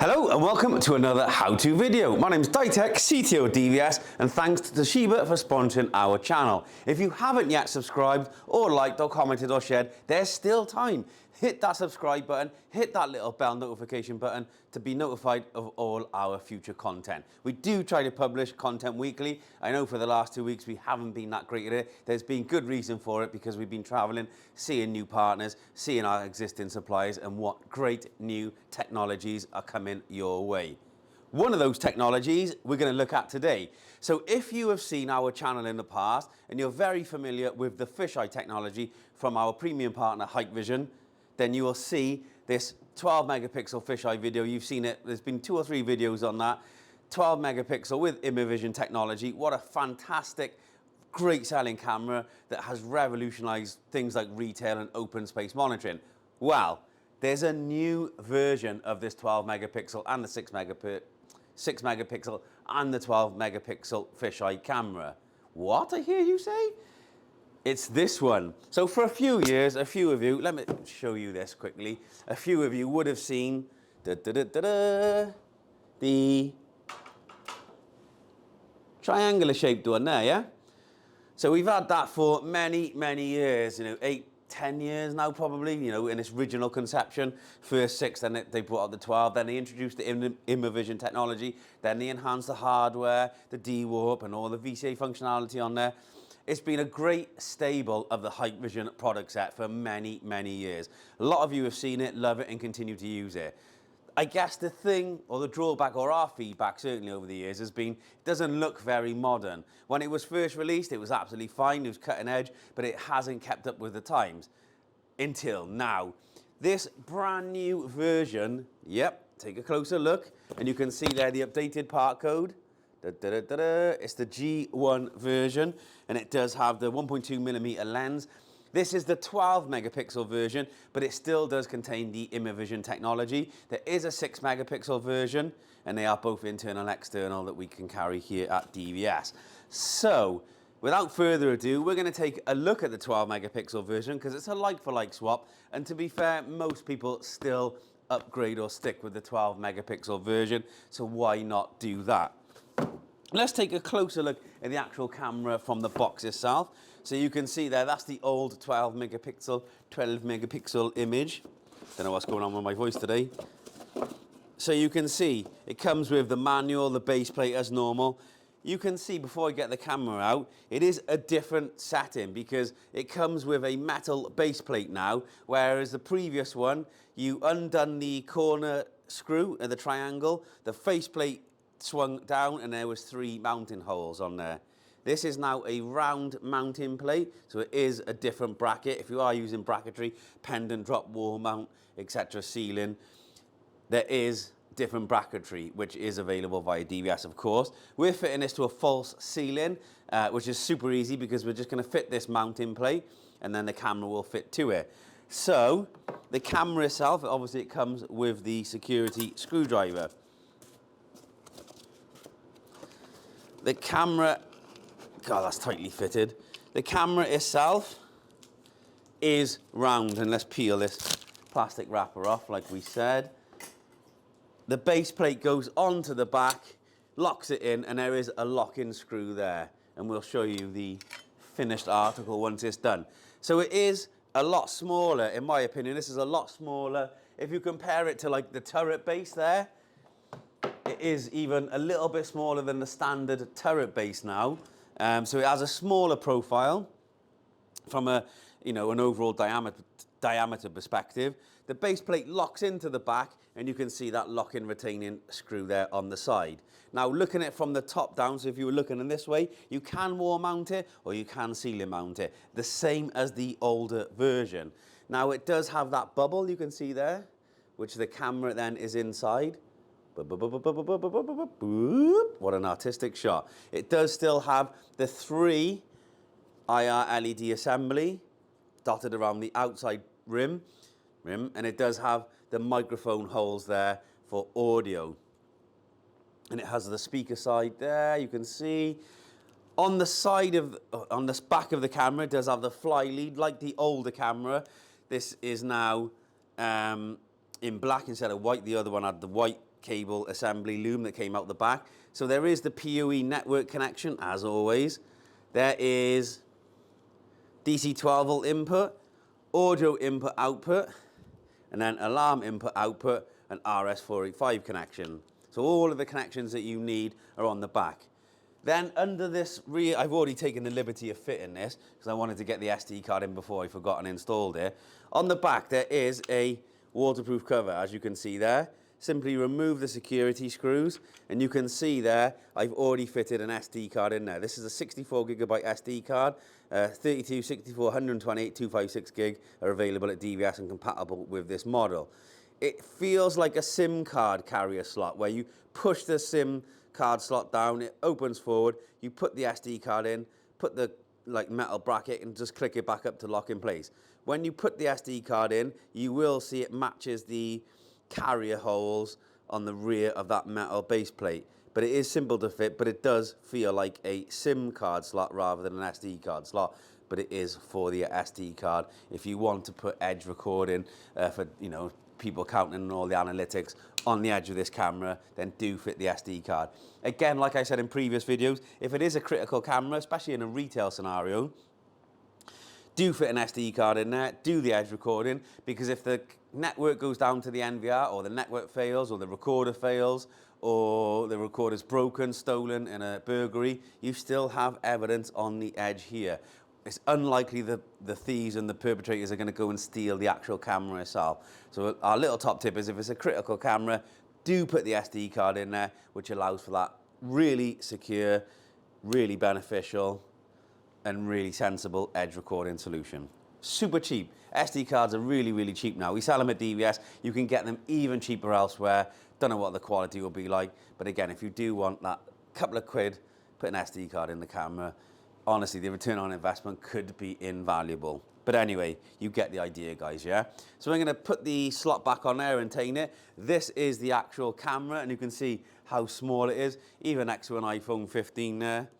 Hello and welcome to another how-to video. My name's Ditech, CTO of DVS, and thanks to Toshiba for sponsoring our channel. If you haven't yet subscribed or liked or commented or shared, there's still time. Hit that subscribe button, hit that little bell notification button to be notified of all our future content. We do try to publish content weekly. I know for the last 2 weeks we haven't been that great at it. There's been good reason for it because we've been traveling, seeing new partners, seeing our existing suppliers and what great new technologies are coming your way. One of those technologies we're going to look at today. So if you have seen our channel in the past and you're very familiar with the fisheye technology from our premium partner Hikvision, then you will see this 12 megapixel fisheye video. You've seen it, there's been 2 or 3 videos on that. 12 megapixel with Immervision technology. What a fantastic, great selling camera that has revolutionized things like retail and open space monitoring. Well, there's a new version of this 12 megapixel and the 6 megapixel and the 12 megapixel fisheye camera. What, I hear you say? It's this one. So for a few years, a few of you, let me show you this quickly. A few of you would have seen the triangular shaped one there, yeah? So we've had that for many, many years, 8, 10 years now probably, in its original conception. First 6, then they brought out the 12, then they introduced the Immervision technology, then they enhanced the hardware, the D-warp and all the VCA functionality on there. It's been a great stable of the Hikvision product set for many, many years. A lot of you have seen it, love it, and continue to use it. I guess the thing, or the drawback, or our feedback certainly over the years has been, it doesn't look very modern. When it was first released, it was absolutely fine, it was cutting edge, but it hasn't kept up with the times until now. This brand new version, yep, take a closer look, and you can see there the updated part code. It's the G1 version, and it does have the 1.2mm lens. This is the 12 megapixel version, but it still does contain the Immervision technology. There is a 6 megapixel version, and they are both internal and external that we can carry here at DVS. So, without further ado, we're going to take a look at the 12 megapixel version because it's a like-for-like swap, and to be fair, most people still upgrade or stick with the 12 megapixel version, so why not do that? Let's take a closer look at the actual camera from the box itself. So you can see there, that's the old 12 megapixel image. Don't know what's going on with my voice today. So you can see it comes with the manual, the base plate as normal. You can see before I get the camera out, it is a different setting because it comes with a metal base plate now, whereas the previous one, you undone the corner screw of the triangle, the faceplate swung down and there was 3 mounting holes on there. This is now a round mounting plate, so it is a different bracket. If you are using bracketry, pendant, drop, wall mount, etc. ceiling, there is different bracketry which is available via DVS, of course. We're fitting this to a false ceiling, which is super easy because we're just going to fit this mounting plate and then the camera will fit to it. So the camera itself, obviously it comes with the security screwdriver. The camera, God, that's tightly fitted. The camera itself is round, and let's peel this plastic wrapper off like we said. The base plate goes onto the back, locks it in, and there is a lock-in screw there. And we'll show you the finished article once it's done. So it is a lot smaller, in my opinion. This is a lot smaller. If you compare it to like the turret base there, it is even a little bit smaller than the standard turret base now. So it has a smaller profile from an overall diameter perspective. The base plate locks into the back and you can see that lock-in retaining screw there on the side. Now looking at it from the top down, so if you were looking in this way, you can wall mount it or you can ceiling mount it, the same as the older version. Now it does have that bubble you can see there, which the camera then is inside. What an artistic shot. It does still have the 3 IR LED assembly dotted around the outside rim, and it does have the microphone holes there for audio. And it has the speaker side there, you can see. On the side of, on the back of the camera, it does have the fly lead like the older camera. This is now in black instead of white. The other one had the white cable assembly loom that came out the back. So there is the PoE network connection, as always. There is DC 12 volt input, audio input output, and then alarm input output and RS485 connection. So all of the connections that you need are on the back. Then under this rear, I've already taken the liberty of fitting this because I wanted to get the SD card in before I forgot and installed it. On the back there is a waterproof cover, as you can see there. Simply remove the security screws and you can see there I've already fitted an SD card in there. This is a 64GB SD card, 32, 64, 128, 256 gig are available at DVS and compatible with this model. It feels like a SIM card carrier slot where you push the SIM card slot down, it opens forward, you put the SD card in, put the metal bracket and just click it back up to lock in place. When you put the SD card in, you will see it matches the carrier holes on the rear of that metal base plate. But it is simple to fit, but it does feel like a SIM card slot rather than an SD card slot. But it is for the SD card. If you want to put edge recording for, people counting all the analytics on the edge of this camera, then do fit the SD card. Again, like I said in previous videos, if it is a critical camera, especially in a retail scenario, do fit an SD card in there, do the edge recording, because if the network goes down to the NVR, or the network fails, or the recorder fails, or the recorder's broken, stolen in a burglary, you still have evidence on the edge here. It's unlikely the thieves and the perpetrators are going to go and steal the actual camera itself. So our little top tip is if it's a critical camera, do put the SD card in there, which allows for that really secure, really beneficial, and really sensible edge recording solution. Super cheap. SD cards are really, really cheap now. We sell them at DVS. You can get them even cheaper elsewhere. Don't know what the quality will be like. But again, if you do want that couple of quid, put an SD card in the camera. Honestly, the return on investment could be invaluable. But anyway, you get the idea, guys, yeah? So I'm going to put the slot back on there and tighten it. This is the actual camera, and you can see how small it is, even next to an iPhone 15 there.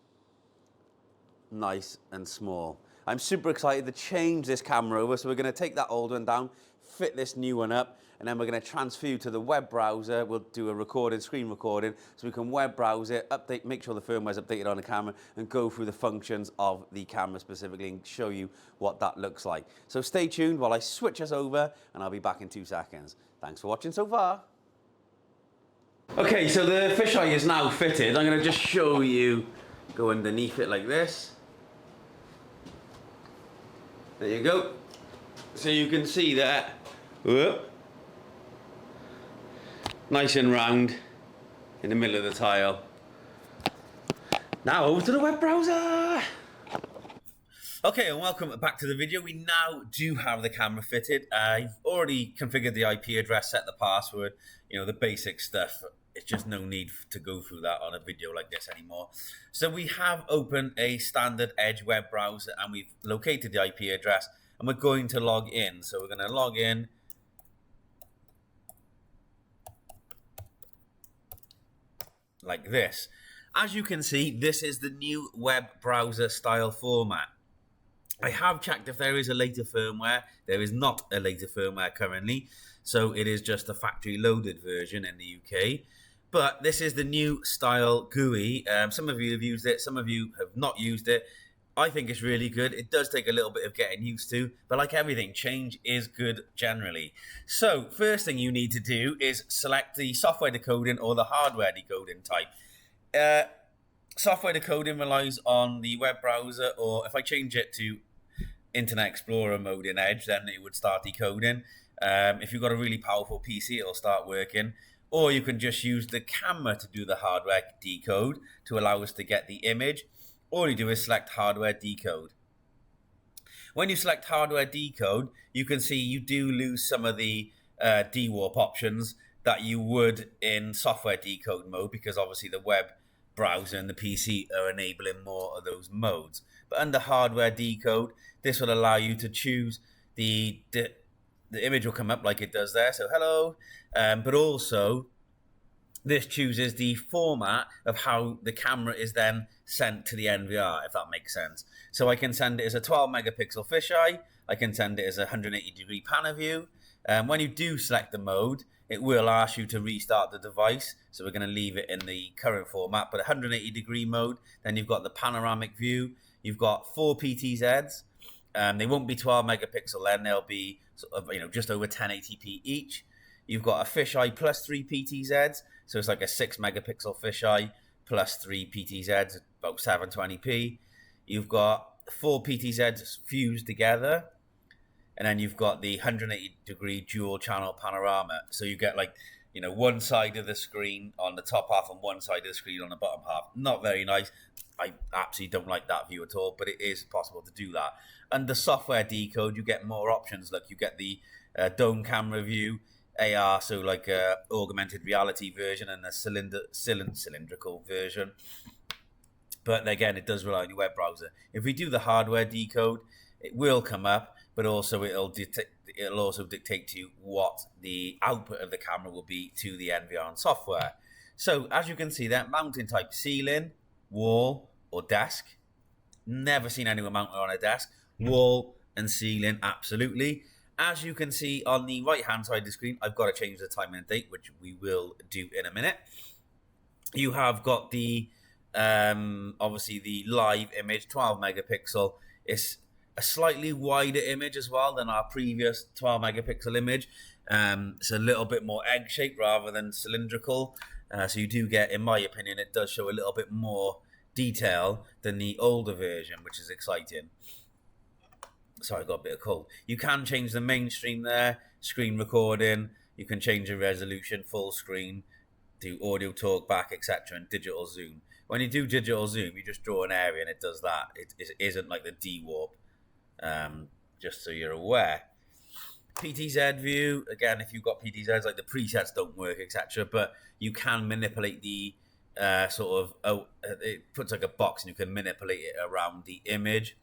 Nice and small. I'm super excited to change this camera over, so we're going to take that old one down, fit this new one up, and then we're going to transfer you to the web browser. We'll do a screen recording, so we can web browse it, update, make sure the firmware's updated on the camera, and go through the functions of the camera specifically and show you what that looks like. So stay tuned while I switch us over, and I'll be back in 2 seconds. Thanks for watching so far. Okay, so the fisheye is now fitted. I'm going to just show you, go underneath it like this. There you go. So you can see that. Whoop. Nice and round in the middle of the tile. Now over to the web browser. Okay, and welcome back to the video. We now do have the camera fitted. I've already configured the IP address, set the password, the basic stuff. It's just no need to go through that on a video like this anymore. So we have opened a standard Edge web browser and we've located the IP address and we're going to log in. So we're going to log in. Like this. As you can see, this is the new web browser style format. I have checked if there is a later firmware. There is not a later firmware currently. So it is just a factory loaded version in the UK. But this is the new style GUI. Some of you have used it, some of you have not used it. I think it's really good. It does take a little bit of getting used to, but like everything, change is good generally. So first thing you need to do is select the software decoding or the hardware decoding type. Software decoding relies on the web browser, or if I change it to Internet Explorer mode in Edge, then it would start decoding. If you've got a really powerful PC, it'll start working. Or you can just use the camera to do the hardware decode to allow us to get the image. All you do is select hardware decode. When you select hardware decode, you can see you do lose some of the dewarp options that you would in software decode mode, because obviously the web browser and the PC are enabling more of those modes. But under hardware decode, this will allow you to choose the image will come up like it does there, so hello, but also this chooses the format of how the camera is then sent to the NVR, if that makes sense. So I can send it as a 12 megapixel fisheye, I can send it as a 180 degree pan view, When you do select the mode, it will ask you to restart the device. So we're going to leave it in the current format, but 180-degree mode. Then you've got the panoramic view. You've got 4 PTZs. They won't be 12 megapixel then. They'll be sort of, just over 1080p each. You've got a fisheye plus 3 PTZs. So it's like a 6 megapixel fisheye plus 3 PTZs, about 720p. You've got 4 PTZs fused together. And then you've got the 180-degree dual channel panorama. So you get one side of the screen on the top half and one side of the screen on the bottom half. Not very nice. I absolutely don't like that view at all, but it is possible to do that. And the software decode, you get more options. Like you get the dome camera view, AR, so like a augmented reality version, and a cylindrical version. But again, it does rely on your web browser. If we do the hardware decode, it will come up, but also it'll also dictate to you what the output of the camera will be to the NVR and software. So as you can see there, mounting type ceiling, wall, or desk. Never seen anyone mount it on a desk. Wall and ceiling, absolutely. As you can see on the right hand side of the screen, I've got to change the time and date, which we will do in a minute. You have got the obviously the live image, 12 megapixel. It's a slightly wider image as well than our previous 12 megapixel image. It's a little bit more egg-shaped rather than cylindrical. So you do get, in my opinion, it does show a little bit more detail than the older version, which is exciting. Sorry, I got a bit of cold. You can change the mainstream there, screen recording. You can change the resolution, full screen, do audio talk back, etc., and digital zoom. When you do digital zoom, you just draw an area and it does that. It isn't like the D-Warp, just so you're aware. PTZ view, again, if you've got PTZs, like the presets don't work, etc., but you can manipulate the it puts like a box and you can manipulate it around the image.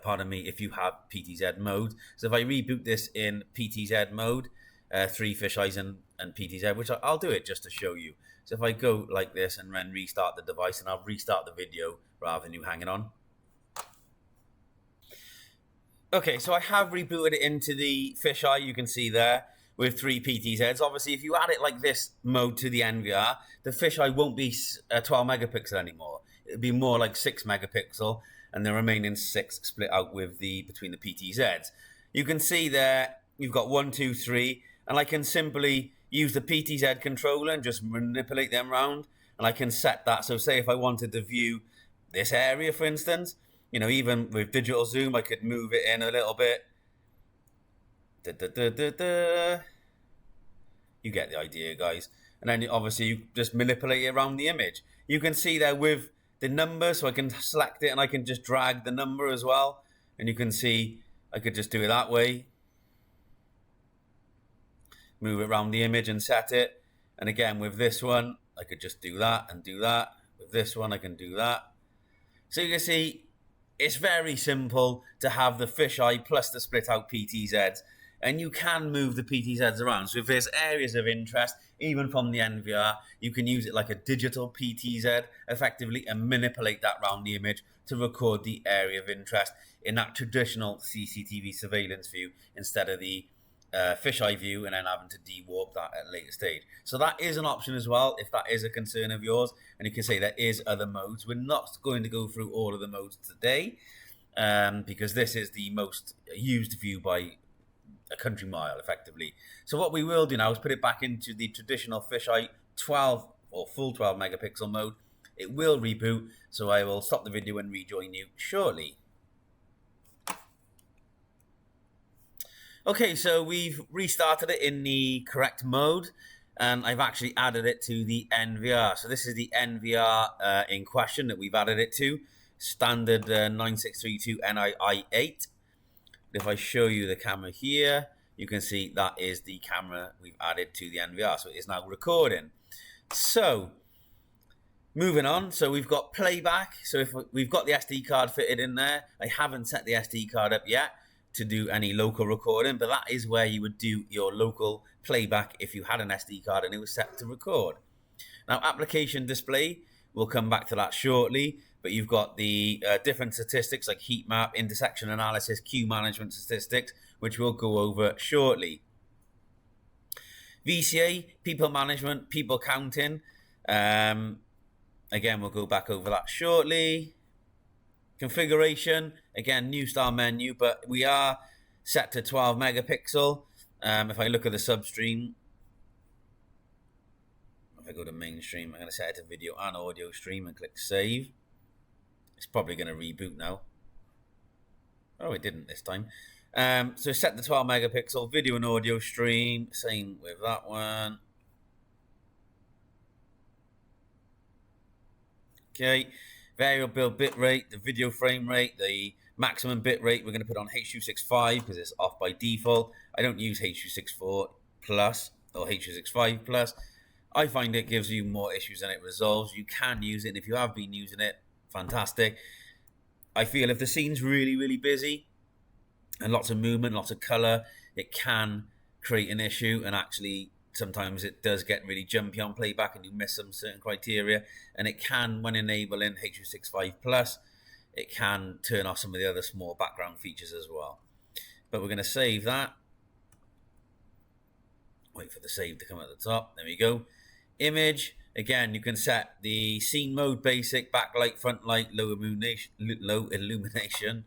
Pardon me, if you have PTZ mode. So if I reboot this in PTZ mode, 3 fisheyes and PTZ, which I'll do it just to show you. So if I go like this and then restart the device, and I'll restart the video rather than you hanging on. Okay, so I have rebooted it into the fisheye, you can see there, with 3 PTZs. Obviously, if you add it like this mode to the NVR, the fisheye won't be 12 megapixel anymore. It'll be more like 6 megapixel, and the remaining 6 split out with between the PTZs. You can see there, you've got 1, 2, 3, and I can simply use the PTZ controller and just manipulate them around, and I can set that. So say if I wanted to view this area, for instance, even with digital zoom, I could move it in a little bit. You get the idea, guys. And then obviously you just manipulate it around the image. You can see there with the number, so I can select it and I can just drag the number as well. And you can see I could just do it that way. Move it around the image and set it. And again, with this one, I could just do that and do that. With this one, I can do that. So you can see it's very simple to have the fisheye plus the split out PTZs. And you can move the PTZs around. So if there's areas of interest, even from the NVR, you can use it like a digital PTZ effectively and manipulate that around the image to record the area of interest in that traditional CCTV surveillance view instead of the fisheye view and then having to de-warp that at a later stage. So that is an option as well if that is a concern of yours. And you can say there is other modes. We're not going to go through all of the modes today because this is the most used view by a country mile effectively. So what we will do now is put it back into the traditional fisheye 12 or full 12 megapixel mode. It will reboot, so I will stop the video and rejoin you shortly. Okay, so we've restarted it in the correct mode and I've actually added it to the NVR. So this is the NVR in question that we've added it to, standard 9632 NII8. If I show you the camera here, you can see that is the camera we've added to the NVR. So it is now recording. So moving on, so we've got playback. So if we've got the SD card fitted in there, I haven't set the SD card up yet to do any local recording, but that is where you would do your local playback if you had an SD card and it was set to record. Now, application display, we'll come back to that shortly, but you've got the different statistics like heat map, intersection analysis, queue management statistics, which we'll go over shortly. VCA, people management, people counting. Again, we'll go back over that shortly. Configuration, again, new style menu, but we are set to 12 megapixel. If I look at the substream, if I go to mainstream, I'm going to set it to video and audio stream and click save. It's probably going to reboot now. Oh, it didn't this time. So set the 12 megapixel video and audio stream. Same with that one. Okay. Variable bit rate, the video frame rate, the maximum bit rate we're going to put on H.265 because it's off by default. I don't use H.264 plus or H.265 plus. I find it gives you more issues than it resolves. You can use it, and if you have been using it, fantastic. I feel if the scene's really, really busy and lots of movement, lots of color, it can create an issue, and actually sometimes it does get really jumpy on playback and you miss some certain criteria, and it can, when enabling H.265 plus, it can turn off some of the other small background features as well. But we're going to save that. Wait for the save to come at the top. There we go. Image, again, you can set the scene mode, basic, backlight, front light, low illumination,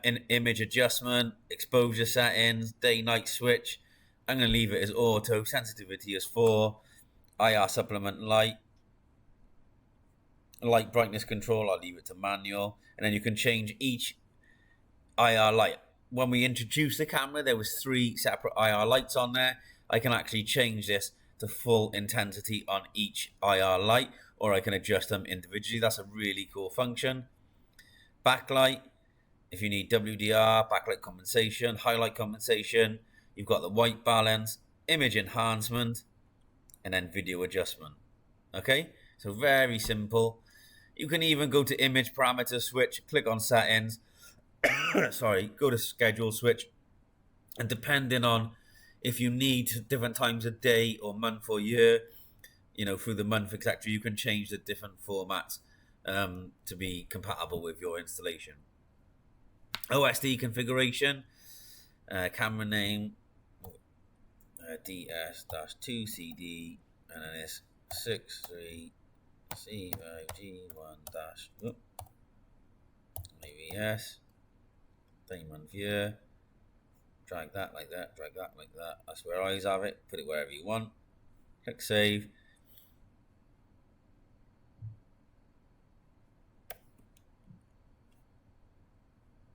in image adjustment, exposure settings, day-night switch. I'm going to leave it as auto, sensitivity as 4, IR supplement light brightness control, I'll leave it to manual, and then you can change each IR light. When we introduced the camera, there was 3 separate IR lights on there. I can actually change this to full intensity on each IR light, or I can adjust them individually. That's a really cool function. Backlight, if you need WDR, backlight compensation, highlight compensation, you've got the white balance, image enhancement, and then video adjustment. Okay, so very simple. You can even go to image parameter switch, click on settings, sorry, go to schedule switch, and depending on if you need different times of day or month or year, you know, through the month, etc., you can change the different formats to be compatible with your installation. OSD configuration, camera name, DS-2CD, and then it's 63C5G1-AVS, Diamond View. Drag that like that, drag that like that. That's where I have it. Put it wherever you want. Click save.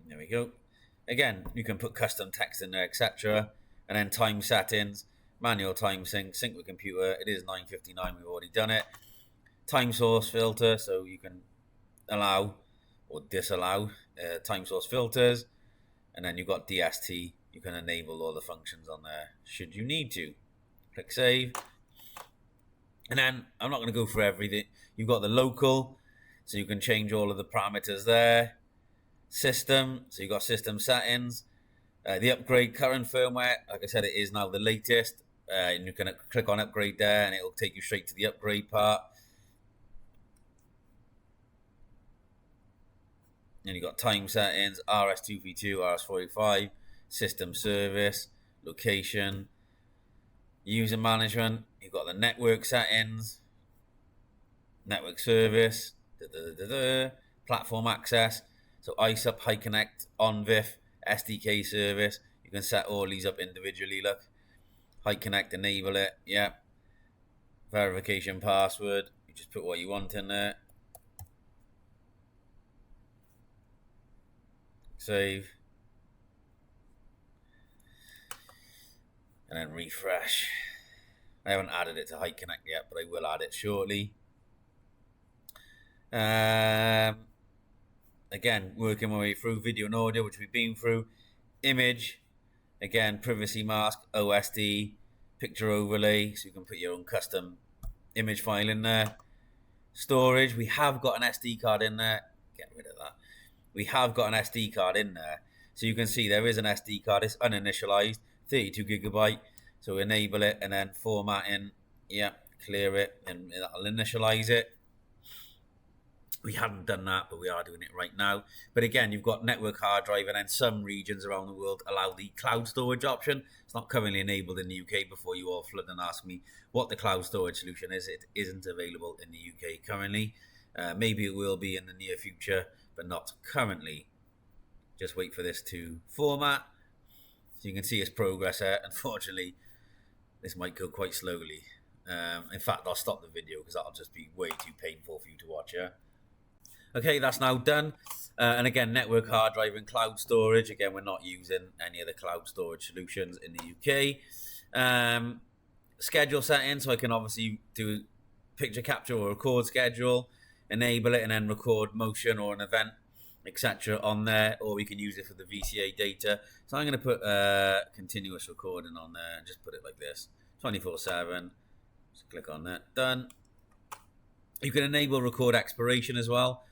There we go. Again, you can put custom text in there, etc. And then time settings, manual time sync, sync with computer. It is 9:59. We've already done it. Time source filter, so you can allow or disallow time source filters. And then you've got DST. You can enable all the functions on there should you need to. Click save. And then I'm not going to go for everything. You've got the local, so you can change all of the parameters there. System, so you've got system settings. The upgrade current firmware, like I said, it is now the latest. And you can click on upgrade there and it will take you straight to the upgrade part. And you've got time settings, RS232, RS45, system service, location, user management. You've got the network settings, network service, platform access. So ISUP, High Connect, OnVIF, SDK service. You can set all these up individually. Look, High Connect, enable it. Yeah. Verification password. You just put what you want in there. Save. And then refresh. I haven't added it to High Connect yet, but I will add it shortly. Again, working my way through video and audio, which we've been through. Image, again, privacy mask, OSD, picture overlay, so you can put your own custom image file in there. Storage, we have got an SD card in there. Get rid of that. We have got an SD card in there. So you can see there is an SD card. It's uninitialized, 32 gigabyte. So enable it and then formatting. Yeah, clear it and that'll initialize it. We hadn't done that, but we are doing it right now. But again, you've got network hard drive, and then some regions around the world allow the cloud storage option. It's not currently enabled in the UK. Before you all flood and ask me what the cloud storage solution is, it isn't available in the UK currently. Maybe it will be in the near future, but not currently. Just wait for this to format. So you can see its progress here. Unfortunately, this might go quite slowly. In fact, I'll stop the video because that'll just be way too painful for you to watch, yeah? Okay, that's now done. And again, network hard drive and cloud storage. Again, we're not using any of the cloud storage solutions in the UK. Schedule settings, so I can obviously do picture capture or record schedule, enable it, and then record motion or an event, etc. on there, or we can use it for the VCA data. So I'm going to put continuous recording on there and just put it like this, 24/7. Just click on that, done. You can enable record expiration as well.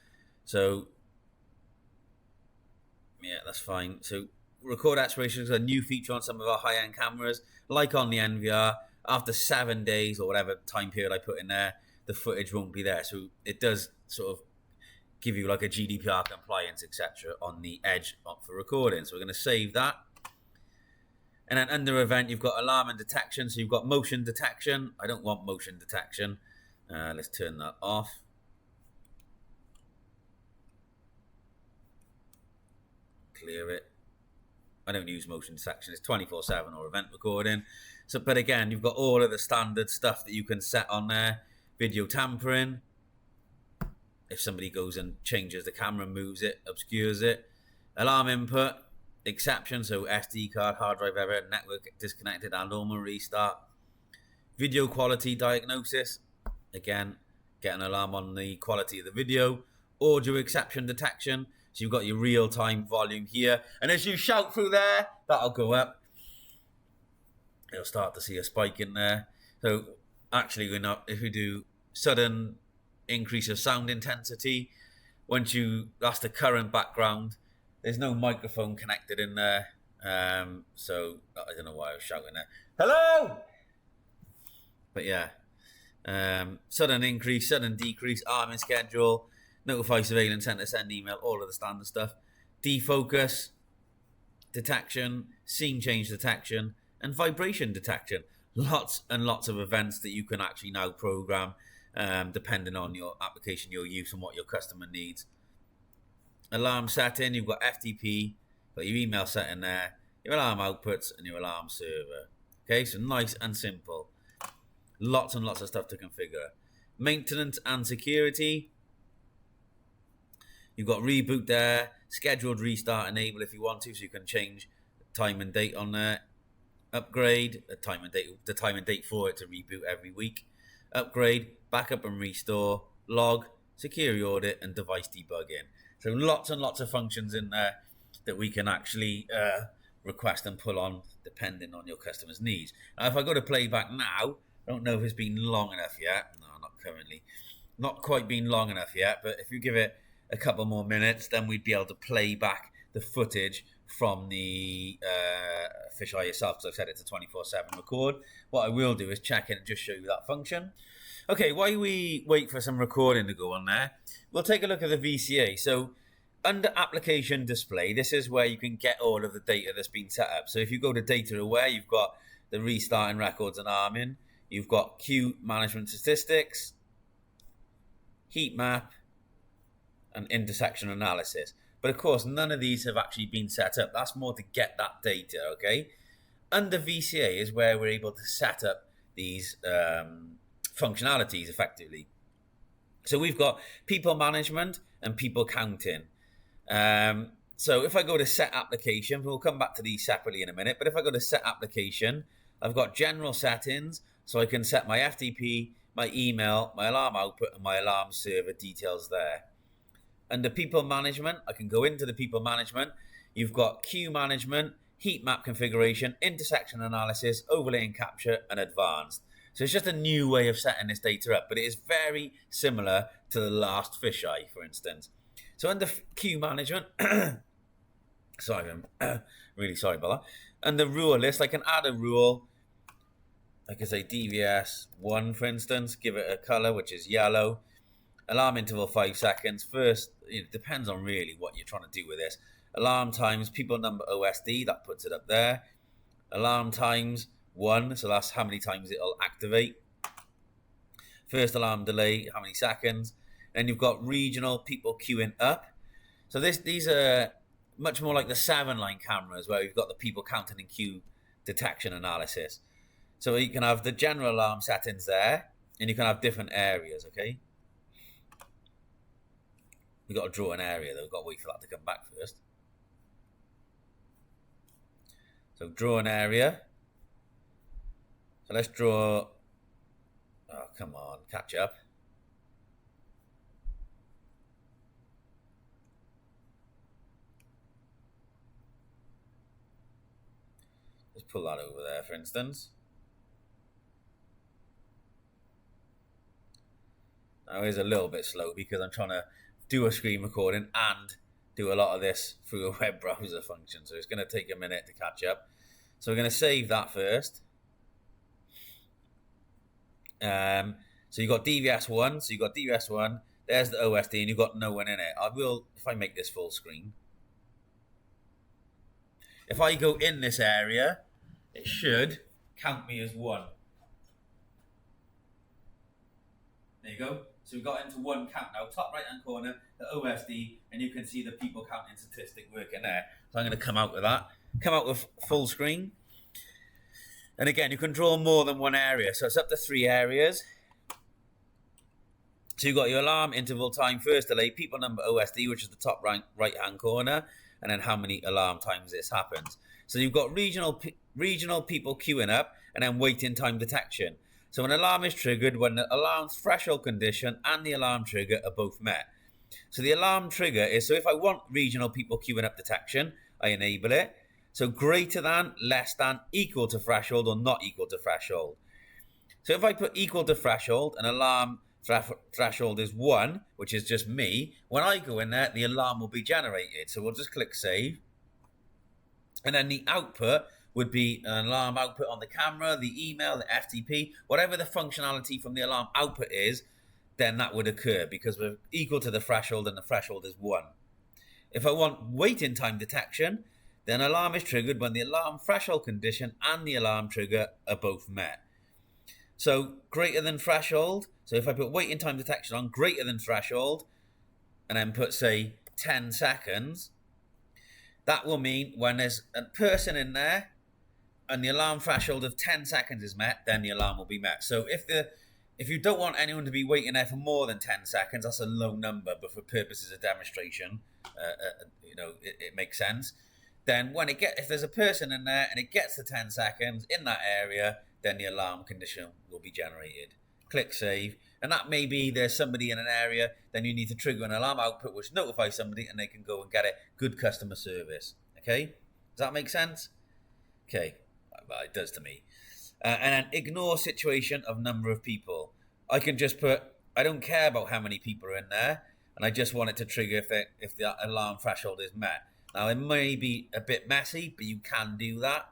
So, yeah, that's fine. So, record expiration is a new feature on some of our high-end cameras, like on the NVR. After 7 days or whatever time period I put in there, the footage won't be there. So, it does sort of give you like a GDPR compliance, etc. on the edge for recording. So, we're going to save that. And then under event, you've got alarm and detection. So, you've got motion detection. I don't want motion detection. Let's turn that off. Clear it. I don't use motion detection. It's 24/7 or event recording. So, but again, you've got all of the standard stuff that you can set on there. Video tampering. If somebody goes and changes the camera, moves it, obscures it. Alarm input. Exception. So SD card, hard drive error, network disconnected and normal restart. Video quality diagnosis. Again, get an alarm on the quality of the video. Audio exception detection. So you've got your real-time volume here. And as you shout through there, that'll go up. You'll start to see a spike in there. So actually, if we do sudden increase of sound intensity, that's the current background. There's no microphone connected in there. So I don't know why I was shouting there. Hello! But yeah. Sudden increase, sudden decrease, arming schedule, notify surveillance center, send email, all of the standard stuff. Defocus, detection, scene change detection, and vibration detection. Lots and lots of events that you can actually now program depending on your application, your use, and what your customer needs. Alarm setting, you've got FTP, got your email setting there, your alarm outputs, and your alarm server. Okay, so nice and simple. Lots and lots of stuff to configure. Maintenance and security. You've got reboot there, scheduled restart enable if you want to, so you can change time and date on there. Upgrade, the time and date for it to reboot every week. Upgrade, backup and restore, log, security audit, and device debugging. So lots and lots of functions in there that we can actually request and pull on depending on your customer's needs. Now, if I go to playback now, I don't know if it's been long enough yet. No, not currently. Not quite been long enough yet, but if you give it a couple more minutes, then we'd be able to play back the footage from the Fisheye itself, because I've set it to 24/7 record. What I will do is check it and just show you that function. Okay, while we wait for some recording to go on there, we'll take a look at the VCA. So under application display, this is where you can get all of the data that's been set up. So if you go to data aware, you've got the restarting records and arming. You've got queue management statistics, heat map, and intersection analysis. But of course, none of these have actually been set up. That's more to get that data, okay? Under VCA is where we're able to set up these functionalities effectively. So we've got people management and people counting. So if I go to set application, we'll come back to these separately in a minute, but if I go to set application, I've got general settings, so I can set my FTP, my email, my alarm output, and my alarm server details there. Under people management, I can go into the people management. You've got queue management, heat map configuration, intersection analysis, overlay and capture, and advanced. So it's just a new way of setting this data up, but it is very similar to the last Fisheye, for instance. So under queue management, sorry, I'm really sorry about that. Under rule list, I can add a rule. I can say DVS 1, for instance, give it a color, which is yellow. Alarm interval 5 seconds. First, it depends on really what you're trying to do with this. Alarm times people number OSD, that puts it up there. Alarm times 1, so that's how many times it'll activate. First alarm delay, how many seconds. Then you've got regional people queuing up. So these are much more like the 7-line cameras where you've got the people counting and queue detection analysis. So you can have the general alarm settings there, and you can have different areas, okay? We've got to draw an area, though. We've got to wait for that to come back first. So draw an area. So let's draw... Oh, come on, catch up. Let's pull that over there, for instance. Now it is a little bit slow because I'm trying to do a screen recording and do a lot of this through a web browser function. So it's going to take a minute to catch up. So we're going to save that first. So you've got DVS1. So you've got DVS1. There's the OSD and you've got no one in it. I will, if I make this full screen. If I go in this area, it should count me as 1. There you go. So we've got into 1 count now. Top right hand corner, the OSD, and you can see the people counting statistic working there. So I'm going to come out with that. Come out with full screen. And again, you can draw more than one area. So it's up to 3 areas. So you've got your alarm, interval time, first delay, people number OSD, which is the top right hand corner, and then how many alarm times this happens. So you've got regional people queuing up, and then waiting time detection. So an alarm is triggered when the alarm's threshold condition and the alarm trigger are both met. So the alarm trigger is, so if I want regional people queuing up detection, I enable it. So greater than, less than, equal to threshold, or not equal to threshold. So if I put equal to threshold, an alarm threshold is 1, which is just me. When I go in there, the alarm will be generated. So we'll just click save. And then the output would be an alarm output on the camera, the email, the FTP, whatever the functionality from the alarm output is, then that would occur because we're equal to the threshold and the threshold is 1. If I want waiting time detection, then alarm is triggered when the alarm threshold condition and the alarm trigger are both met. So greater than threshold, so if I put waiting time detection on greater than threshold, and then put, say, 10 seconds, that will mean when there's a person in there and the alarm threshold of 10 seconds is met, then the alarm will be met. So if you don't want anyone to be waiting there for more than 10 seconds, that's a low number, but for purposes of demonstration, it makes sense. Then if there's a person in there and it gets to 10 seconds in that area, then the alarm condition will be generated. Click save, and that may be there's somebody in an area, then you need to trigger an alarm output which notifies somebody and they can go and get it. Good customer service. Okay? Does that make sense? Okay. Well, it does to me. And then ignore situation of number of people. I can just put, I don't care about how many people are in there, and I just want it to trigger if the alarm threshold is met. Now, it may be a bit messy, but you can do that.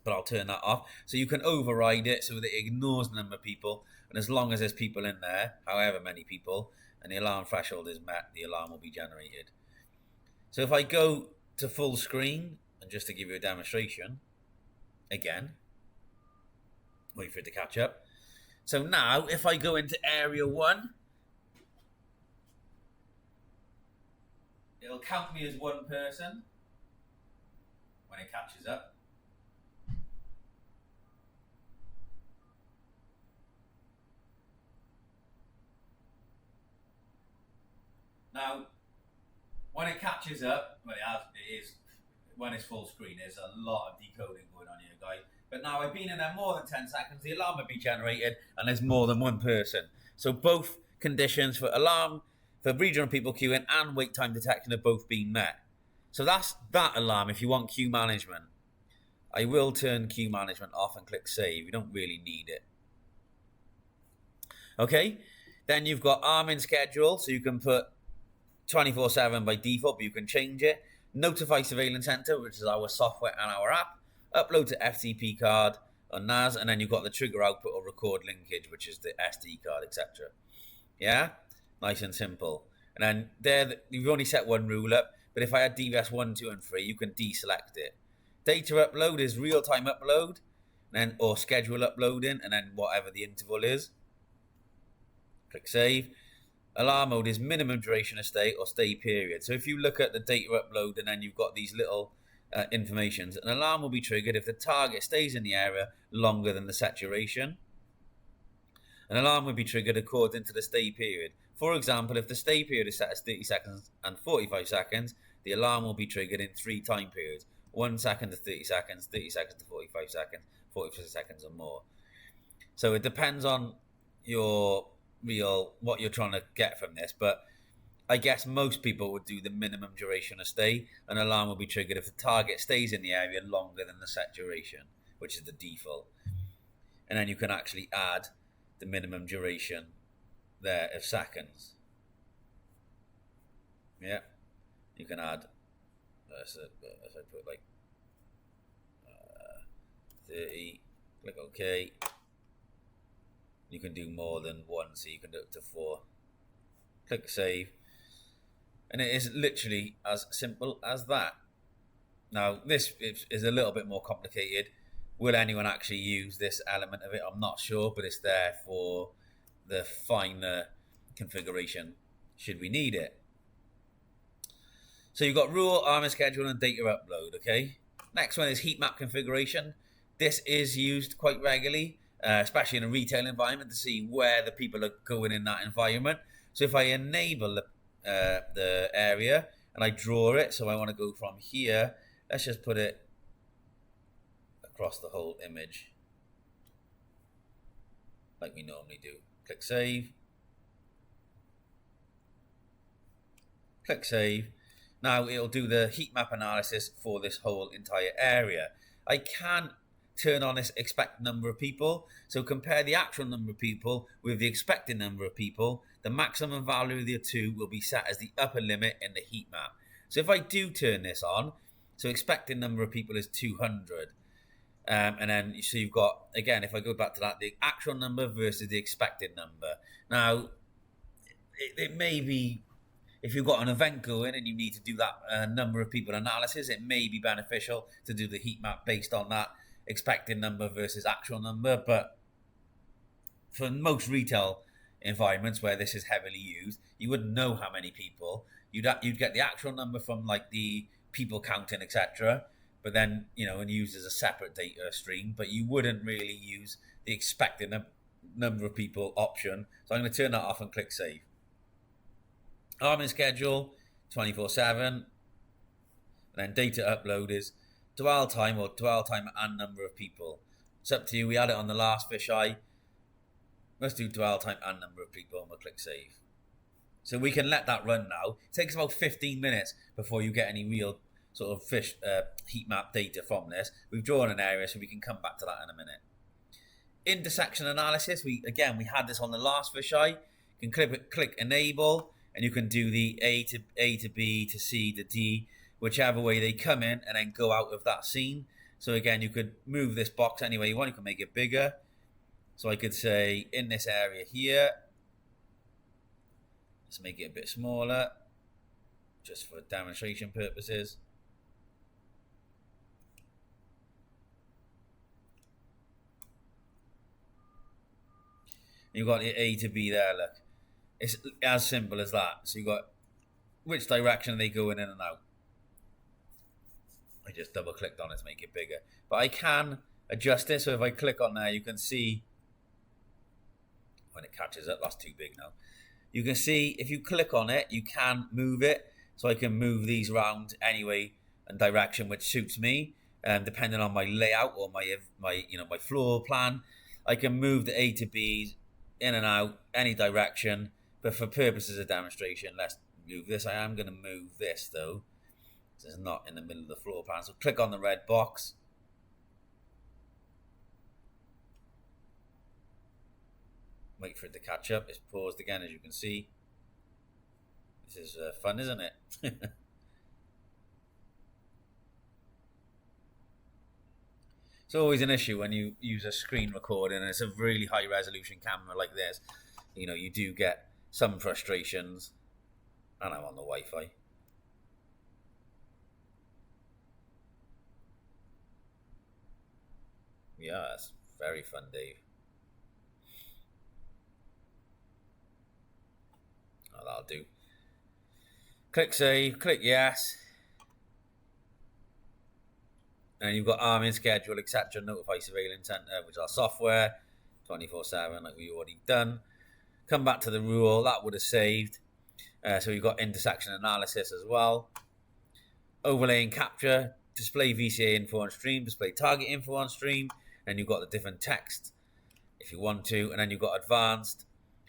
But I'll turn that off. So you can override it so that it ignores the number of people. And as long as there's people in there, however many people, and the alarm threshold is met, the alarm will be generated. So if I go to full screen, and just to give you a demonstration, again, wait for it to catch up. So now, if I go into area 1, it'll count me as 1 person when it catches up. Now, when it catches up, well, it is when it's full screen. There's a lot of decoding going on here, guys. But now I've been in there more than 10 seconds, the alarm will be generated, and there's more than 1 person. So both conditions for alarm, for regional people queuing and wait time detection have both been met. So that's that alarm if you want queue management. I will turn queue management off and click save. You don't really need it. Okay, then you've got arming schedule, so you can put 24/7 by default, but you can change it. Notify Surveillance Center, which is our software and our app. Upload to FTP card or NAS, and then you've got the trigger output or record linkage, which is the SD card, etc. Yeah? Nice and simple. And then there, you've only set one rule up, but if I had DVS 1, 2, and 3, you can deselect it. Data upload is real-time upload, and then or schedule uploading, and then whatever the interval is. Click save. Alarm mode is minimum duration of stay or stay period. So if you look at the data upload and then you've got these little informations, an alarm will be triggered if the target stays in the area longer than the set duration. An alarm will be triggered according to the stay period. For example, if the stay period is set as 30 seconds and 45 seconds, the alarm will be triggered in 3 time periods. 1 second to 30 seconds, 30 seconds to 45 seconds, 45 seconds or more. So it depends on your what you're trying to get from this, but I guess most people would do the minimum duration of stay. An alarm will be triggered if the target stays in the area longer than the set duration, which is the default. And then you can actually add the minimum duration there of seconds. Yeah, you can add, if I put like 30, click OK. You can do more than one, so you can do up to 4. Click save. And it is literally as simple as that. Now, this is a little bit more complicated. Will anyone actually use this element of it? I'm not sure, but it's there for the finer configuration should we need it. So you've got rule, armor schedule, and data upload, okay? Next one is heat map configuration. This is used quite regularly, especially in a retail environment, to see where the people are going in that environment. So if I enable the area and I draw it, so I want to go from here, let's just put it across the whole image like we normally do. Click save. Click save. Now it'll do the heat map analysis for this whole entire area. I can turn on this expected number of people. So compare the actual number of people with the expected number of people. The maximum value of the two will be set as the upper limit in the heat map. So if I do turn this on, so expected number of people is 200. And then so you've got, again, if I go back to that, the actual number versus the expected number. Now, it may be, if you've got an event going and you need to do that number of people analysis, it may be beneficial to do the heat map based on that expected number versus actual number. But for most retail environments where this is heavily used, you wouldn't know how many people. You'd get the actual number from like the people counting, etc. But then, and use as a separate data stream. But you wouldn't really use the expected number of people option. So I'm going to turn that off and click save. Arming schedule 24/7, and then data upload is dwell time or dwell time and number of people. It's up to you. We had it on the last fisheye. Let's do dwell time and number of people, and we'll click save. So we can let that run now. It takes about 15 minutes before you get any real sort of heat map data from this. We've drawn an area, so we can come back to that in a minute. Intersection analysis. We had this on the last fisheye. You can click enable, and you can do the A to B to C to D, whichever way they come in, and then go out of that scene. So again, you could move this box any way you want. You can make it bigger. So I could say in this area here, let's make it a bit smaller, just for demonstration purposes. You've got the A to B there, look. It's as simple as that. So you've got which direction are they going in and out. I just double clicked on it to make it bigger. But I can adjust it. So if I click on there, you can see when it catches up, that's too big now. You can see if you click on it, you can move it. So I can move these around anyway and direction which suits me. Depending on my layout or my floor plan, I can move the A to B's in and out any direction. But for purposes of demonstration, let's move this. I am going to move this though. It's not in the middle of the floor plan. So click on the red box. Wait for it to catch up. It's paused again, as you can see. This is fun, isn't it? It's always an issue when you use a screen recording and it's a really high resolution camera like this. You do get some frustrations, and I'm on the Wi-Fi. Yeah, that's very fun, Dave. Oh, that'll do. Click save, click yes. And you've got arming, schedule, etc. Notify surveillance center, which is our software, 24/7, like we already done. Come back to the rule, that would have saved. So you've got intersection analysis as well. Overlay and capture, display VCA info on stream, display target info on stream, and you've got the different text if you want to, and then you've got advanced,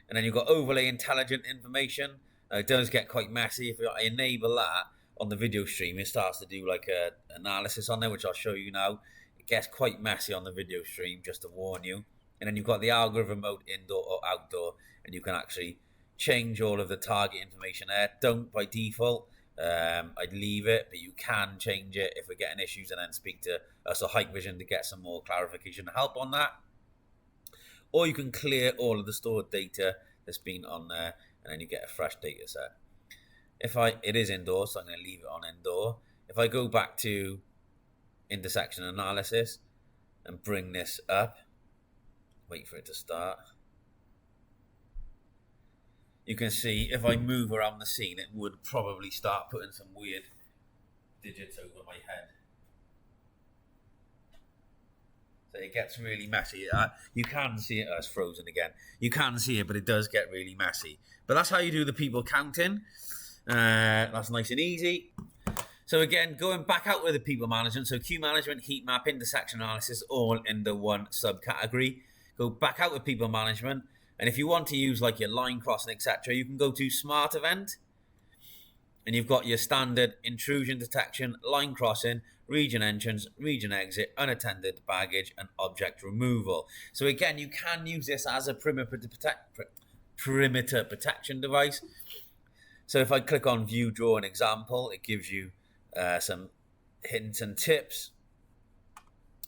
and then you've got overlay intelligent information. It does get quite messy. If I enable that on the video stream, it starts to do like a analysis on there, which I'll show you now. It gets quite messy on the video stream, just to warn you. And then you've got the algorithm mode, indoor or outdoor, and you can actually change all of the target information there. Don't by default. I'd leave it, but you can change it if we're getting issues, and then speak to us or Hikvision to get some more clarification and help on that. Or you can clear all of the stored data that's been on there, and then you get a fresh data set. It is indoor, so I'm going to leave it on indoor. If I go back to intersection analysis and bring this up, wait for it to start, you can see if I move around the scene, it would probably start putting some weird digits over my head. So it gets really messy. You can see it as frozen again. You can see it, but it does get really messy. But that's how you do the people counting. That's nice and easy. So again, going back out with the people management. So queue management, heat map, intersection analysis, all in the one subcategory. Go back out with people management. And if you want to use like your line crossing, etc., you can go to smart event. And you've got your standard intrusion detection, line crossing, region entrance, region exit, unattended baggage, and object removal. So again, you can use this as a perimeter protection device. So if I click on view, draw an example, it gives you some hints and tips.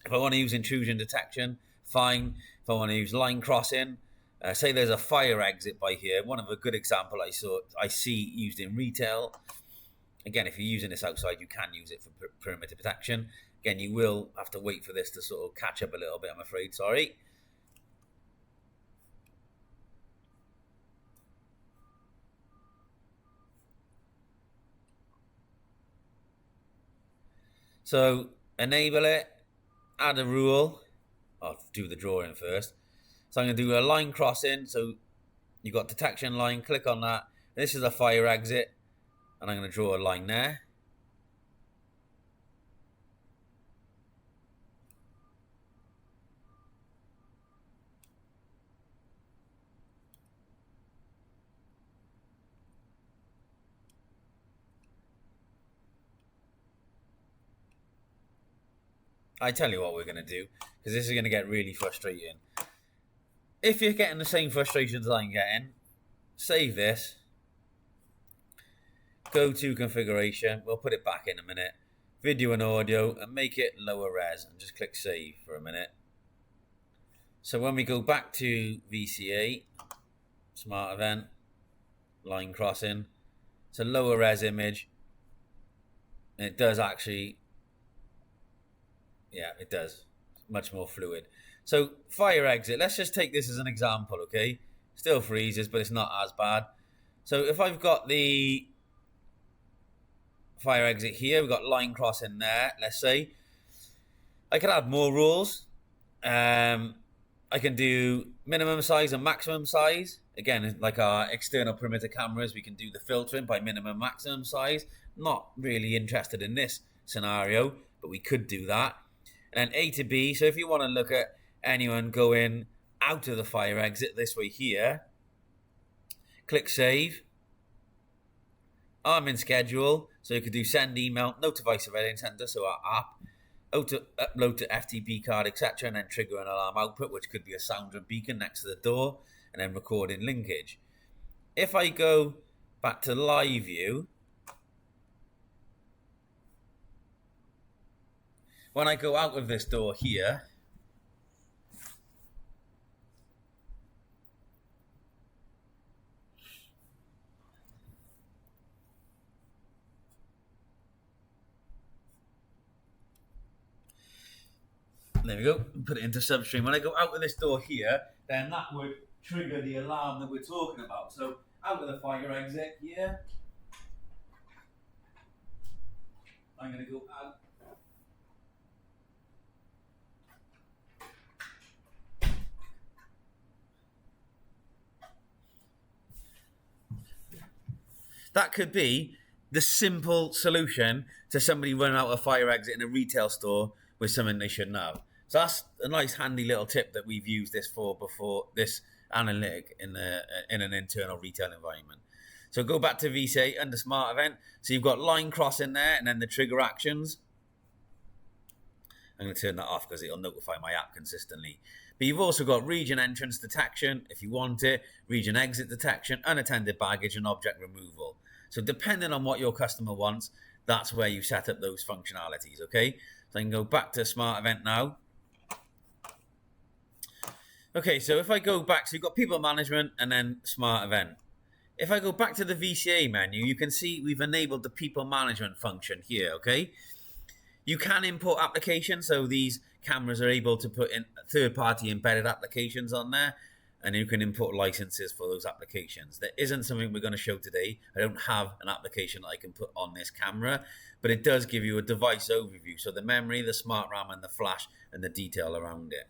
If I want to use intrusion detection, fine. If I want to use line crossing, say there's a fire exit by here. One of a good example I see used in retail. Again, if you're using this outside, you can use it for perimeter protection. Again, you will have to wait for this to sort of catch up a little bit, I'm afraid. Sorry. So enable it, add a rule. I'll do the drawing first. So I'm going to do a line crossing. So you've got detection line, click on that. This is a fire exit, and I'm going to draw a line there. I tell you what we're going to do, because this is going to get really frustrating. If you're getting the same frustrations I'm getting, save this. Go to configuration. We'll put it back in a minute. Video and audio, and make it lower res. And just click save for a minute. So when we go back to VCA, smart event, line crossing, it's a lower res image. And it does actually... Yeah, it does. It's much more fluid. So, fire exit. Let's just take this as an example, okay? Still freezes, but it's not as bad. So, if I've got the fire exit here, we've got line crossing there, let's say. I can add more rules. I can do minimum size and maximum size. Again, like our external perimeter cameras, we can do the filtering by minimum, maximum size. Not really interested in this scenario, but we could do that. And then A to B, so if you want to look at anyone going out of the fire exit this way here, click save. Arm in schedule, so you could do send email, notify surveillance center, so our app, upload to FTP card, etc., and then trigger an alarm output, which could be a sounder beacon next to the door, and then recording linkage. If I go back to live view, when I go out of this door here, There we go. Put it into substream. When I go out of this door here, then that would trigger the alarm that we're talking about. So out of the fire exit here, I'm going to go out. That could be the simple solution to somebody running out of a fire exit in a retail store with something they shouldn't have. So that's a nice handy little tip that we've used this for before, this analytic in an internal retail environment. So go back to VCA under Smart Event. So you've got line cross in there and then the trigger actions. I'm going to turn that off because it'll notify my app consistently. But you've also got region entrance detection, if you want it, region exit detection, unattended baggage, and object removal. So depending on what your customer wants, that's where you set up those functionalities, okay? So I can go back to Smart Event now. Okay, so if I go back, so you've got People Management and then Smart Event. If I go back to the VCA menu, you can see we've enabled the People Management function here, okay? You can import applications, so these cameras are able to put in third-party embedded applications on there, and you can import licenses for those applications. There isn't something we're going to show today. I don't have an application that I can put on this camera, but it does give you a device overview, so the memory, the smart RAM, and the flash, and the detail around it.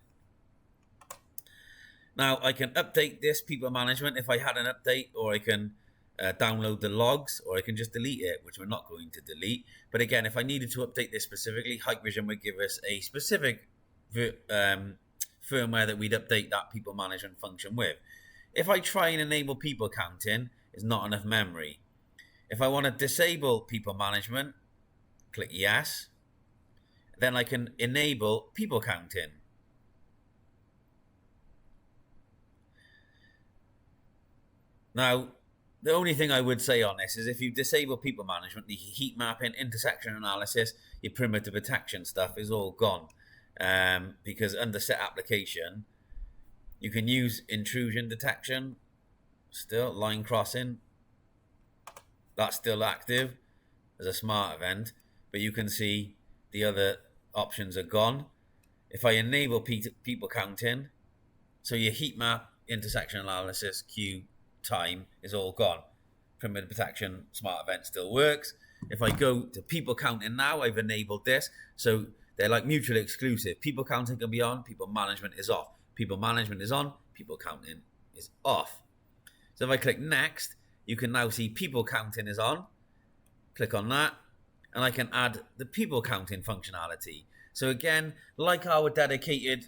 Now, I can update this People Management if I had an update, or I can download the logs, or I can just delete it, which we're not going to delete. But again, if I needed to update this specifically, Hikvision would give us a specific firmware that we'd update that People Management function with. If I try and enable people counting, there's not enough memory. If I want to disable People Management, click yes. Then I can enable people counting. Now, the only thing I would say on this is if you disable People Management, the heat mapping, intersection analysis, your perimeter protection stuff is all gone. Because under set application, you can use intrusion detection, still line crossing, that's still active as a smart event, but you can see the other options are gone. If I enable people counting, so your heat map, intersection analysis, queue, time is all gone. Perimeter protection, smart event still works. If I go to people counting now, I've enabled this, so they're like mutually exclusive. People counting can be on, people management is off. People management is on, people counting is off. So if I click next, you can now see people counting is on. Click on that, and I can add the people counting functionality. So again, like our dedicated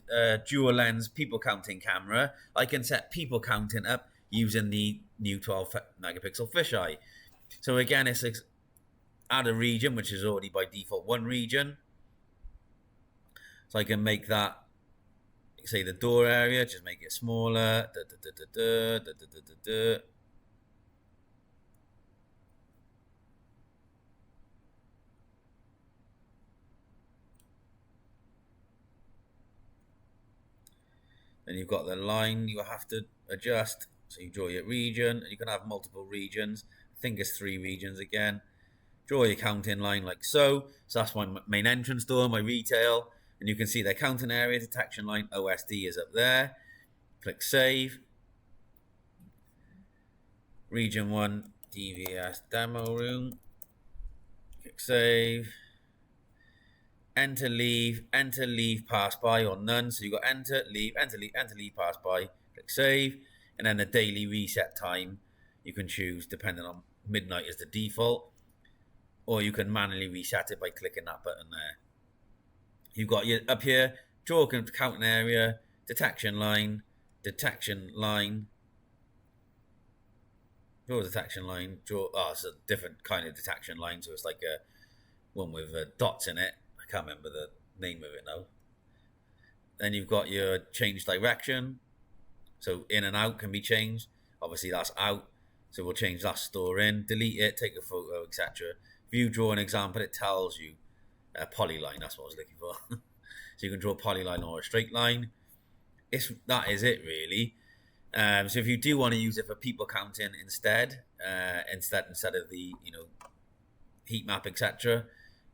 dual lens people counting camera, I can set people counting up using the new 12 megapixel fisheye. So again, it's add a region, which is already by default one region. So I can make that, say the door area, just make it smaller. Then you've got the line you have to adjust. So you draw your region, and you can have multiple regions. I think it's 3 regions again. Draw your counting line like so. So that's my main entrance door, my retail. And you can see the counting area, detection line, OSD is up there. Click save. Region 1, DVS demo room. Click save. Enter, leave, pass by, or none. So you've got enter, leave, pass by. Click save. And then the daily reset time, you can choose depending on midnight is the default, or you can manually reset it by clicking that button there. You've got your up here, draw counting area, detection line, draw detection line, draw, it's a different kind of detection line, so it's like a one with dots in it. I can't remember the name of it now. Then you've got your change direction. So in and out can be changed. Obviously that's out. So we'll change that store in, delete it, take a photo, etc. If you draw an example, it tells you a polyline. That's what I was looking for. So you can draw a polyline or a straight line. That is it really. So if you do want to use it for people counting instead of the heat map, etc.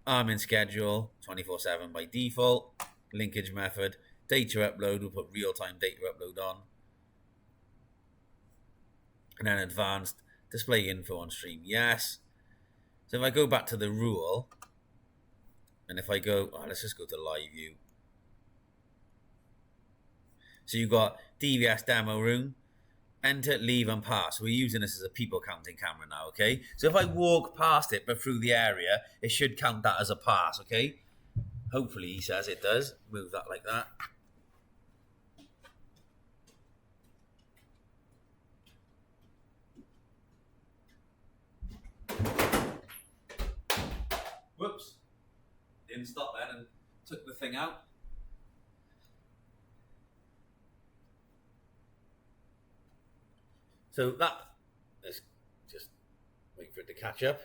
I'm in schedule 24/7 by default. linkage method. Data upload, we'll put real-time data upload on. And then advanced, display info on stream, yes. So if I go back to the rule, and if I go, let's just go to live view. So you've got DVS demo room, enter, leave, and pass. We're using this as a people counting camera now, okay? So if I walk past it, but through the area, it should count that as a pass, okay? Hopefully, he says it does. Move that like that. Whoops. Didn't stop then and took the thing out. So that, let's just wait for it to catch up.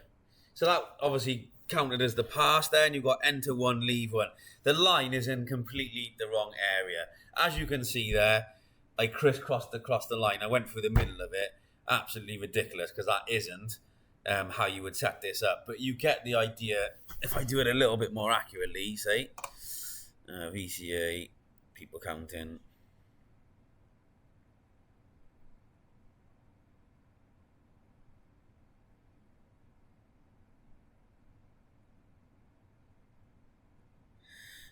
So that obviously counted as the pass there, and you've got enter one, leave one. The line is in completely the wrong area. As you can see there, I crisscrossed across the line. I went through the middle of it. Absolutely ridiculous, because that isn't how you would set this up. But you get the idea. If I do it a little bit more accurately, say, VCA, people counting.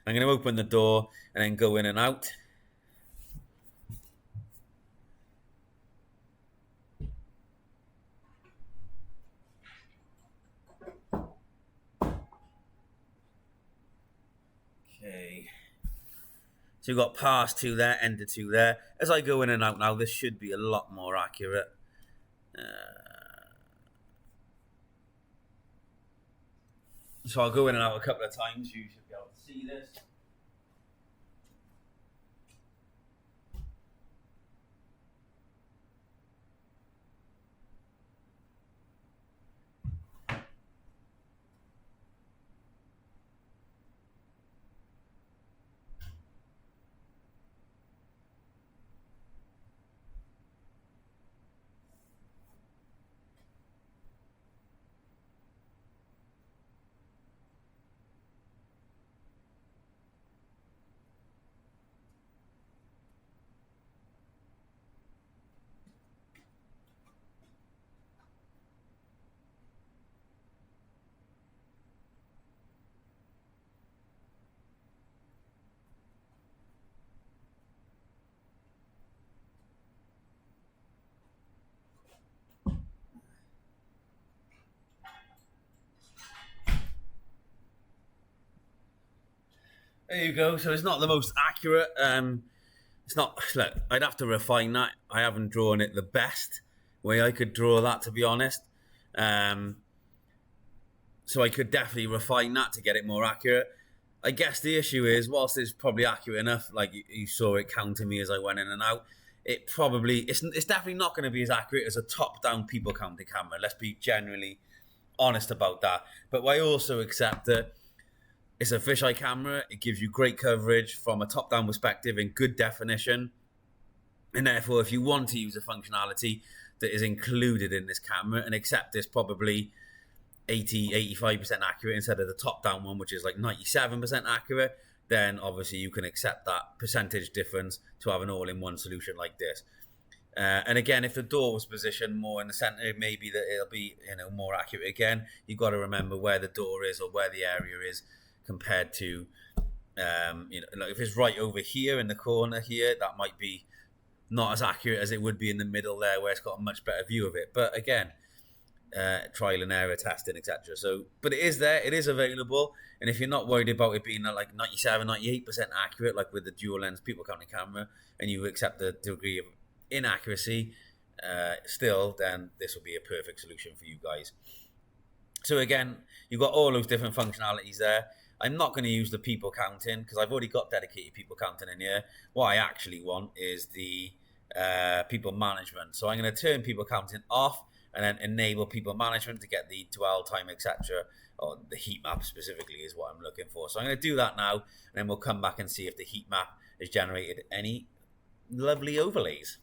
I'm going to open the door and then go in and out. Okay. So you've got pass 2 there, enter 2 there. As I go in and out now, this should be a lot more accurate. So I'll go in and out a couple of times. You should be able to see this. There you go. So it's not the most accurate. It's not. Look, I'd have to refine that. I haven't drawn it the best way I could draw that, to be honest. So I could definitely refine that to get it more accurate. I guess the issue is, whilst it's probably accurate enough, like you saw it counting me as I went in and out, it's definitely not going to be as accurate as a top-down people counting camera. Let's be genuinely honest about that. But I also accept that it's a fisheye camera. It gives you great coverage from a top-down perspective in good definition. And therefore, if you want to use a functionality that is included in this camera and accept this probably 85% accurate instead of the top-down one, which is like 97% accurate, then obviously you can accept that percentage difference to have an all-in-one solution like this. And again, if the door was positioned more in the center, maybe that it'll be more accurate again. You've got to remember where the door is or where the area is compared to, like if it's right over here in the corner here, that might be not as accurate as it would be in the middle there, where it's got a much better view of it. But again, trial and error testing, etc. So, but it is there, it is available, and if you're not worried about it being like 97, 98% accurate, like with the dual lens people counting camera, and you accept the degree of inaccuracy, still, then this will be a perfect solution for you guys. So again, you've got all those different functionalities there. I'm not going to use the people counting because I've already got dedicated people counting in here. What I actually want is the people management. So I'm going to turn people counting off and then enable people management to get the dwell time, etc. Or the heat map specifically is what I'm looking for. So I'm going to do that now, and then we'll come back and see if the heat map has generated any lovely overlays.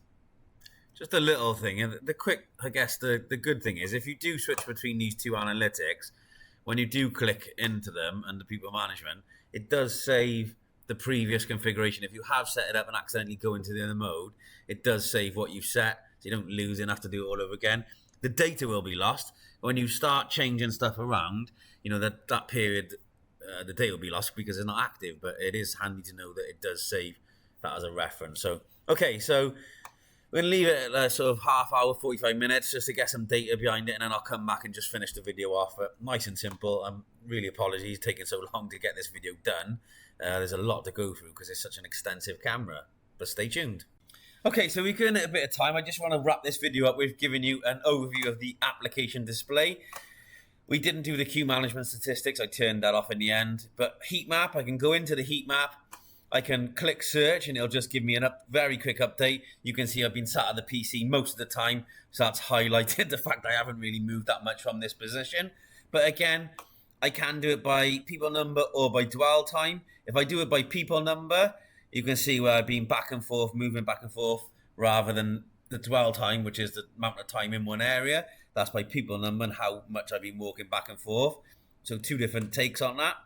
Just a little thing, and the quick, I guess the good thing is if you do switch between these two analytics, when you do click into them and the people management, it does save the previous configuration. If you have set it up and accidentally go into the other mode, it does save what you've set, so you don't lose and have to do it all over again. The data will be lost. When you start changing stuff around, you know, that period, the data will be lost because it's not active, but it is handy to know that it does save that as a reference. So, okay, so we're going to leave it at sort of half hour, 45 minutes, just to get some data behind it, and then I'll come back and just finish the video off. But nice and simple. Really apologies taking so long to get this video done. There's a lot to go through because it's such an extensive camera, but stay tuned. Okay, so we've given it a bit of time. I just want to wrap this video up with giving you an overview of the application display. We didn't do the queue management statistics. I turned that off in the end. But heat map, I can go into the heat map. I can click search and it'll just give me a very quick update. You can see I've been sat at the PC most of the time. So that's highlighted the fact I haven't really moved that much from this position. But again, I can do it by people number or by dwell time. If I do it by people number, you can see where I've been back and forth, moving back and forth, rather than the dwell time, which is the amount of time in one area. That's by people number and how much I've been walking back and forth. So two different takes on that.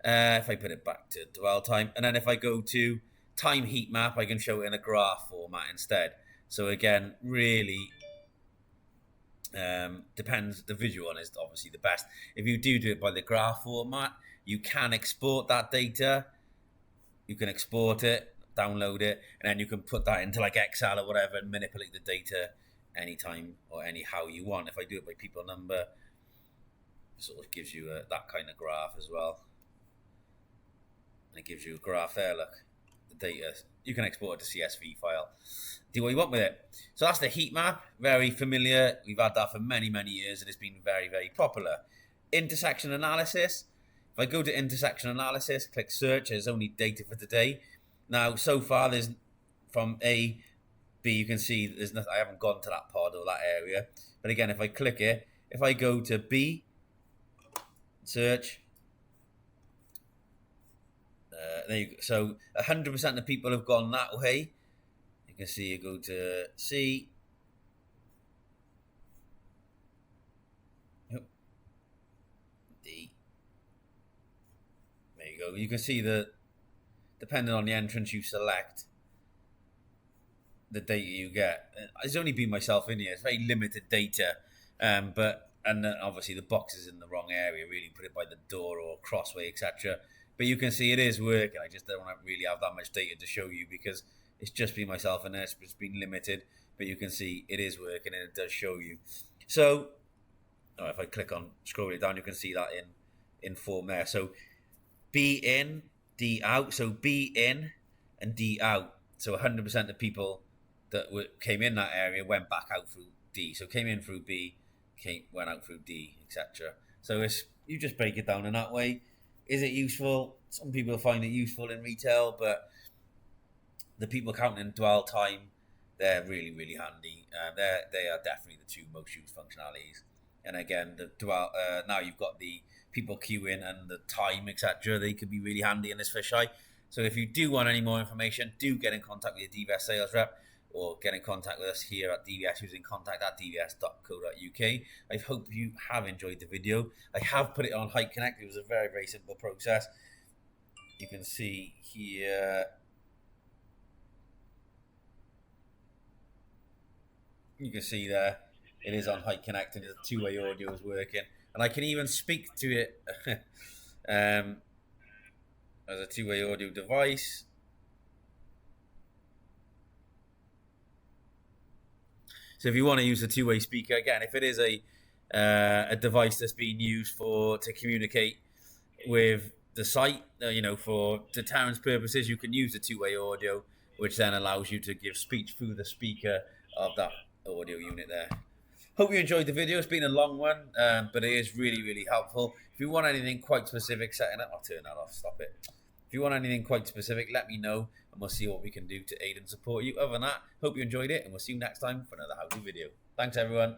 If I put it back to dwell time, and then if I go to time heat map, I can show it in a graph format instead. So again, really depends. The visual one is obviously the best. If you do it by the graph format, you can export that data. You can export it, download it, and then you can put that into like Excel or whatever and manipulate the data anytime or anyhow you want. If I do it by people number, it sort of gives you that kind of graph as well. And it gives you a graph there, look, the data. You can export it to CSV file. Do what you want with it. So that's the heat map, very familiar. We've had that for many, many years and it's been very, very popular. Intersection analysis. If I go to intersection analysis, click search, there's only data for today. Now, so far, there's from A, B, you can see there's nothing. I haven't gone to that pod or that area. But again, if I click it, if I go to B, search, there you go. So 100% of people have gone that way. You can see you go to C. D. There you go. You can see that depending on the entrance you select, the data you get. It's only been myself in here. It's very limited data, and then obviously the box is in the wrong area. Really, put it by the door or crossway, etc. But you can see it is working. I just don't really have that much data to show you because it's just been myself in there. It's been limited, but you can see it is working and it does show you. So, if I click on scroll it down, you can see that in form there. So, B in, D out. So B in and D out. So 100% of people that came in that area went back out through D. So came in through B, went out through D, etc. So you just break it down in that way. Is it useful? Some people find it useful in retail, but the people counting dwell time, they're really, really handy. They are definitely the two most used functionalities. And again, the dwell, now you've got the people queuing and the time, etc. They could be really handy in this fisheye. So if you do want any more information, do get in contact with your DVS sales rep or get in contact with us here at DVS using contact@dvs.co.uk. I hope you have enjoyed the video. I have put it on Hike Connect. It was a very, very simple process. You can see here. You can see there, it is on Hike Connect and the two-way audio is working. And I can even speak to it as a two-way audio device. So if you want to use a two-way speaker, again, if it is a device that's being used to communicate with the site, for deterrence purposes, you can use the two-way audio, which then allows you to give speech through the speaker of that audio unit there. Hope you enjoyed the video. It's been a long one, but it is really, really helpful. If you want anything quite specific setting up, I'll turn that off, stop it. If you want anything quite specific, let me know, and we'll see what we can do to aid and support you. Other than that, hope you enjoyed it, and we'll see you next time for another how-to video. Thanks, everyone.